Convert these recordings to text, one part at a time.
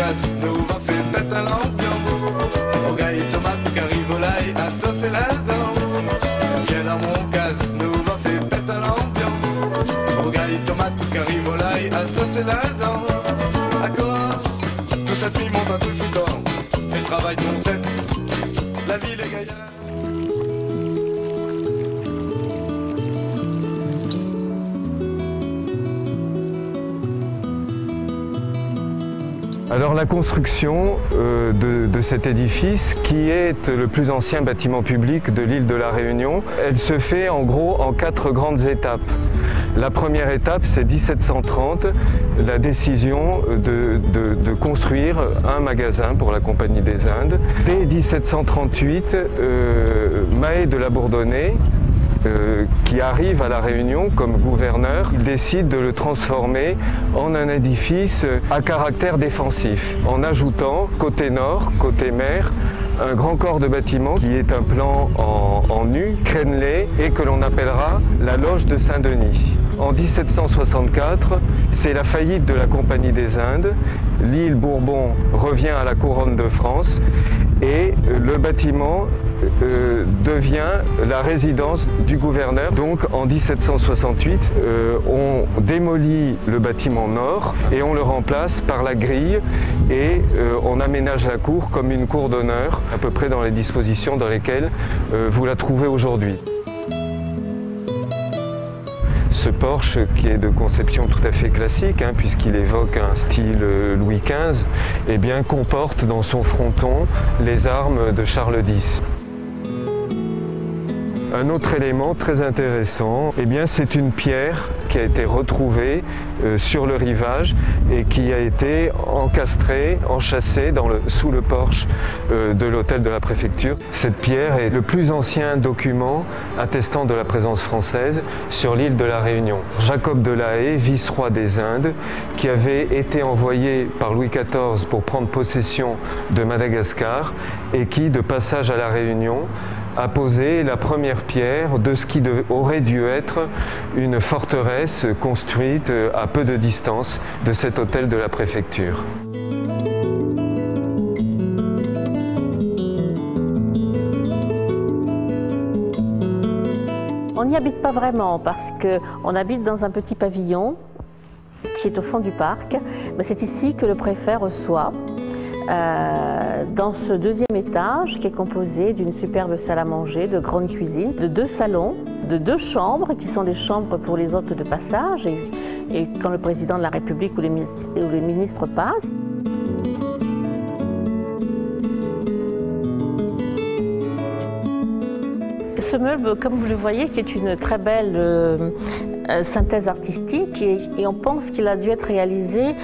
casse, nous va faire tête à l'ambiance. Orgueil, tomate, curry, volaille, asta c'est la danse. Viens dans mon casse, nous va faire tête à l'ambiance. Orgueil, tomate, curry, volaille, asta c'est la danse. À cause, tout cette nuit monte un truc foutant. Et travaille ton tête, la ville est gaillarde. Alors la construction de cet édifice, qui est le plus ancien bâtiment public de l'île de la Réunion, elle se fait en gros en 4 grandes étapes. La première étape, c'est 1730, la décision de construire un magasin pour la Compagnie des Indes. Dès 1738, Mahé de la Bourdonnais, qui arrive à La Réunion comme gouverneur, il décide de le transformer en un édifice à caractère défensif, en ajoutant côté nord, côté mer, un grand corps de bâtiment qui est un plan en U, crénelé, et que l'on appellera la loge de Saint-Denis. En 1764, c'est la faillite de la Compagnie des Indes, l'île Bourbon revient à la couronne de France et le bâtiment devient la résidence du gouverneur. Donc en 1768, on démolit le bâtiment nord et on le remplace par la grille et on aménage la cour comme une cour d'honneur, à peu près dans les dispositions dans lesquelles vous la trouvez aujourd'hui. Ce porche, qui est de conception tout à fait classique, puisqu'il évoque un style Louis XV, eh bien, comporte dans son fronton les armes de Charles X. Un autre élément très intéressant, eh bien, c'est une pierre qui a été retrouvée sur le rivage et qui a été encastrée, enchâssée sous le porche de l'hôtel de la préfecture. Cette pierre est le plus ancien document attestant de la présence française sur l'île de la Réunion. Jacob de La Haye, vice-roi des Indes, qui avait été envoyé par Louis XIV pour prendre possession de Madagascar et qui, de passage à la Réunion, a posé la première pierre de ce qui aurait dû être une forteresse construite à peu de distance de cet hôtel de la préfecture. On n'y habite pas vraiment parce qu'on habite dans un petit pavillon qui est au fond du parc. Mais c'est ici que le préfet reçoit. Dans ce deuxième étage qui est composé d'une superbe salle à manger, de grande cuisine, de 2 salons, de 2 chambres qui sont des chambres pour les hôtes de passage et quand le président de la République ou les ministres passent. Ce meuble, comme vous le voyez, qui est une très belle synthèse artistique et on pense qu'il a dû être réalisé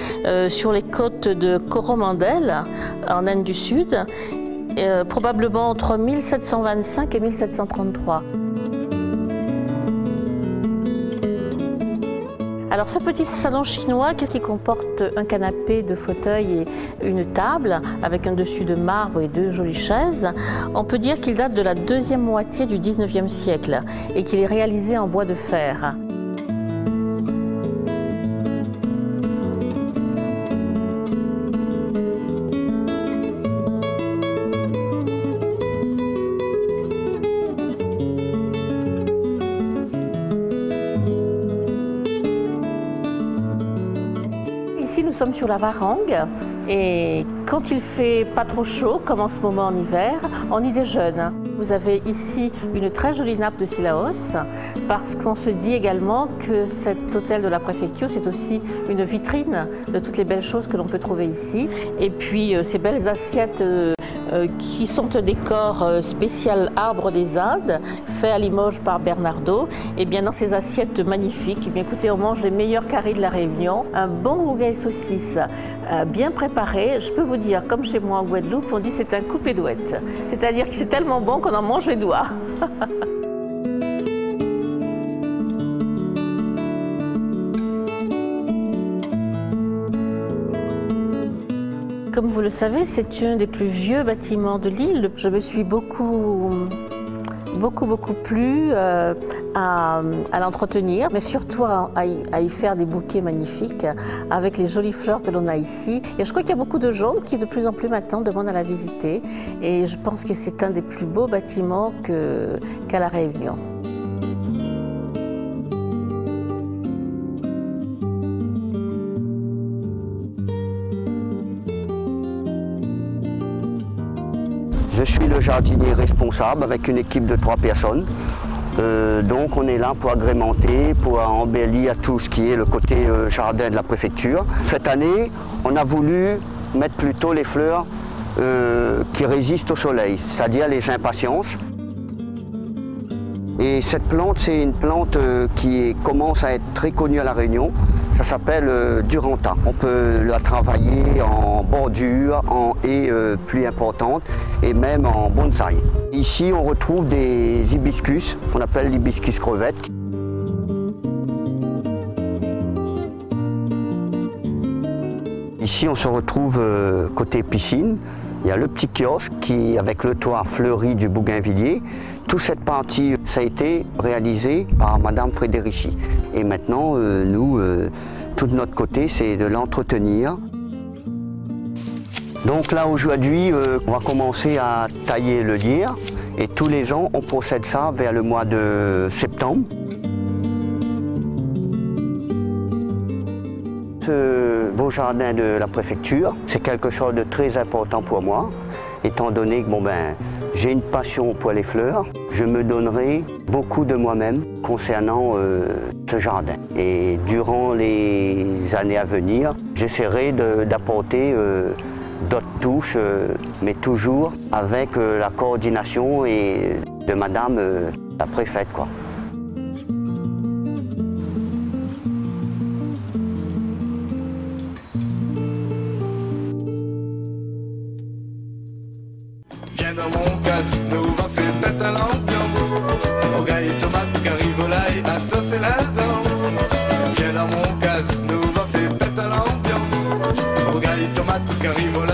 sur les côtes de Coromandel en Inde du Sud, probablement entre 1725 et 1733. Alors ce petit salon chinois, qu'est-ce qui comporte un canapé, 2 fauteuils et une table avec un dessus de marbre et 2 jolies chaises, on peut dire qu'il date de la deuxième moitié du 19e siècle et qu'il est réalisé en bois de fer. Ici, nous sommes sur la Varangue et quand il fait pas trop chaud, comme en ce moment en hiver, on y déjeune. Vous avez ici une très jolie nappe de Sillaos parce qu'on se dit également que cet hôtel de la préfecture, c'est aussi une vitrine de toutes les belles choses que l'on peut trouver ici. Et puis ces belles assiettes qui sont un décor spécial arbre des Indes, fait à Limoges par Bernardo. Et bien dans ces assiettes magnifiques, eh bien, écoutez, on mange les meilleurs caries de la Réunion, un bon rougail saucisse bien préparé. Je peux vous dire, comme chez moi en Guadeloupe, on dit c'est un coupé douette. C'est-à-dire que c'est tellement bon qu'on en mange les doigts. Comme vous le savez, c'est un des plus vieux bâtiments de l'île. Je me suis beaucoup beaucoup plu à l'entretenir, mais surtout à y faire des bouquets magnifiques avec les jolies fleurs que l'on a ici. Et je crois qu'il y a beaucoup de gens qui de plus en plus maintenant demandent à la visiter. Et je pense que c'est un des plus beaux bâtiments qu'à La Réunion. Je suis le jardinier responsable avec une équipe de 3 personnes. Donc on est là pour agrémenter, pour embellir tout ce qui est le côté jardin de la préfecture. Cette année, on a voulu mettre plutôt les fleurs qui résistent au soleil, c'est-à-dire les impatiences. Et cette plante, c'est une plante qui commence à être très connue à La Réunion. Ça s'appelle Duranta. On peut la travailler en bordure, en haies plus importantes et même en bonsaï. Ici, on retrouve des hibiscus, qu'on appelle l'hibiscus crevette. Ici, on se retrouve côté piscine. Il y a le petit kiosque qui, avec le toit fleuri du bougainvillier. Toute cette partie, ça a été réalisé par Madame Frédérici. Et maintenant, nous, tout de notre côté, c'est de l'entretenir. Donc là, aujourd'hui, on va commencer à tailler le lierre. Et tous les ans, on procède ça vers le mois de septembre. Ce beau jardin de la préfecture, c'est quelque chose de très important pour moi, étant donné que j'ai une passion pour les fleurs. Je me donnerai beaucoup de moi-même concernant ce jardin. Et durant les années à venir, j'essaierai d'apporter d'autres touches, mais toujours avec la coordination de Madame la préfète, quoi. Viens dans mon casse, nous va faire bête à l'ambiance. Au gars et tomates, curry, volaille, asta c'est la danse. Viens dans mon casse, nous va faire bête à l'ambiance. Au gars et tomates, curry, volaille.